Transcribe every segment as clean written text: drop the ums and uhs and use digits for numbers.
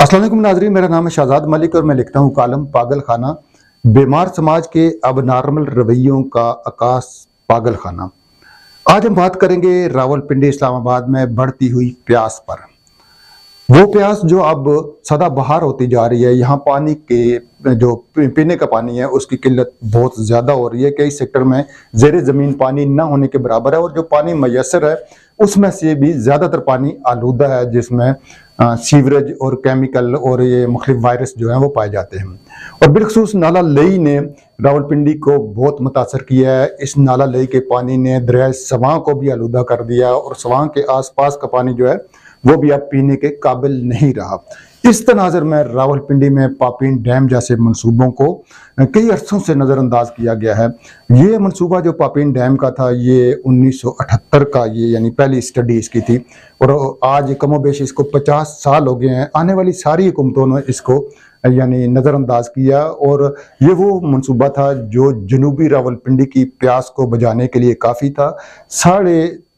अस्सलाम वालेकुम नाज़रीन, मेरा नाम है शाहजाद मलिक और मैं लिखता हूँ कालम पागल खाना। बीमार समाज के अब नॉर्मल रवैयों का आकाश पागल खाना। आज हम बात करेंगे रावलपिंडी इस्लामाबाद में बढ़ती हुई प्यास पर। वो प्यास जो अब सदाबहार होती जा रही है। यहाँ पानी के जो पीने का पानी है उसकी किल्लत बहुत ज़्यादा हो रही है। कई सेक्टर में ज़ेरे ज़मीन पानी न होने के बराबर है और जो पानी मैसर है उसमें से भी ज़्यादातर पानी आलूदा है, जिसमें सीवरेज और केमिकल और ये मुख्तलिफ वायरस जो हैं वो पाए जाते हैं। और बिलखसूस नाला लई ने रावलपिंडी को बहुत मुतासर किया है। इस नाला लई के पानी ने दरिया सवां को भी आलूदा कर दिया और सवां के आसपास का पानी जो है वो भी अब पीने के काबिल नहीं रहा। इस तनाज़र में रावलपिंडी में पापीन डैम जैसे मंसूबों को कई अरसों से नज़रअंदाज किया गया है। ये मंसूबा जो पापीन डैम का था ये 1978 का ये यानी पहली स्टडी इसकी थी और आज कमोबेश इसको 50 साल हो गए हैं। आने वाली सारी हुकूमतों ने इसको यानी नज़रअंदाज किया और ये वो मंसूबा था जो जनूबी रावलपिंडी की प्यास को बुझाने के लिए काफ़ी था।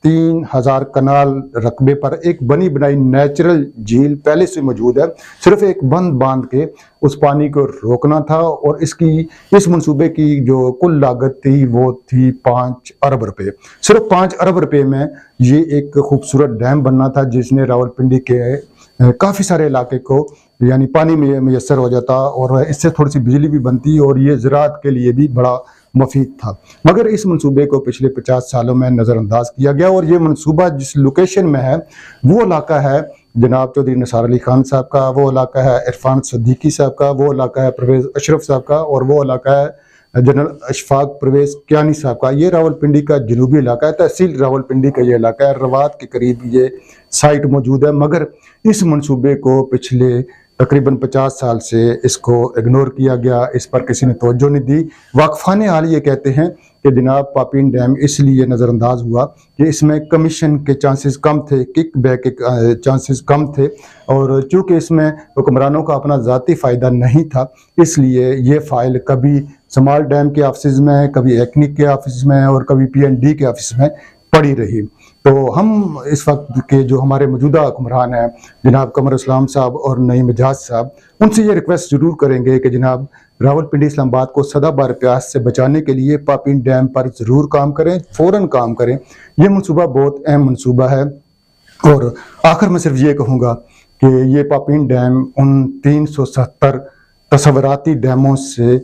3,500 कनाल रकबे पर एक बनी बनाई नेचुरल झील पहले से मौजूद है। सिर्फ एक बंद बांध के उस पानी को रोकना था और इस मंसूबे की जो कुल लागत थी वो थी 5 अरब रुपए। सिर्फ 5 अरब रुपए में ये एक खूबसूरत डैम बनना था जिसने रावलपिंडी के काफ़ी सारे इलाके को यानी पानी में मैसर हो जाता और इससे थोड़ी सी बिजली भी बनती और ये ज़राअत के लिए भी बड़ा मुफीद था। मगर इस मंसूबे को पिछले 50 सालों में नज़रअंदाज किया गया और ये मंसूबा जिस लोकेशन में है वो इलाका है जनाब चौधरी निसार अली खान साहब का, वो इलाका है इरफान सद्दीकी साहब का, वो इलाका है परवेज़ अशरफ साहब का और वो इलाका है जनरल अशफाक परवेज़ कियानी साहब का। ये रावलपिंडी का जनूबी इलाका है, तहसील रावलपिंडी का ये इलाका है। रवात के करीब ये साइट मौजूद है मगर इस मंसूबे को पिछले तकरीबन 50 साल से इसको इग्नोर किया गया, इस पर किसी ने तवज्जो नहीं दी। वाकफाने हाल ये कहते हैं कि जनाब पापीन डैम इसलिए नज़रअंदाज हुआ कि इसमें कमीशन के चांसेस कम थे, किक बैक के चांसेस कम थे और चूँकि इसमें हुक्मरानों का अपना ज़ाती फ़ायदा नहीं था इसलिए ये फ़ाइल कभी स्मॉल डैम के ऑफिस में, कभी एक्निक के ऑफिस में और कभी PND के ऑफिस में पड़ी रही। तो हम इस वक्त के जो हमारे मौजूदा हुक्मरान हैं जनाब कमर इस्लाम साहब और नईम एजाज साहब, उनसे ये रिक्वेस्ट ज़रूर करेंगे कि जनाब रावलपिंडी इस्लामाबाद को सदाबहार प्यास से बचाने के लिए पापीन डैम पर ज़रूर काम करें, फ़ौरन काम करें। ये मनसूबा बहुत अहम मनसूबा है और आखिर में सिर्फ ये कहूँगा कि ये पापीन डैम उन 370 तसव्वुराती डैमों से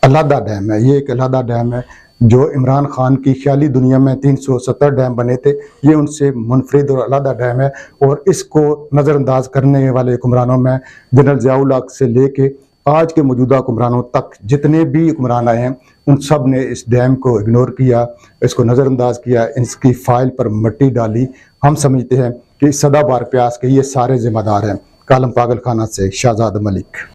अलहदा डैम है। ये एक अलहदा डैम है जो इमरान खान की ख्याली दुनिया में 370 डैम बने थे, ये उनसे मुनफरिद और अलहदा डैम है और इसको नज़रअंदाज करने वाले हुक्मरानों में जनरल ज़ियाउल हक से लेके आज के मौजूदा हुक्मरानों तक जितने भी हुक्मरान आए हैं उन सब ने इस डैम को इग्नोर किया, इसको नज़रअंदाज किया, इसकी फाइल पर मिट्टी डाली। हम समझते हैं कि सदाबहार प्यास के ये सारे जिम्मेदार हैं। कालम पागल खाना से शाहजाद मलिक।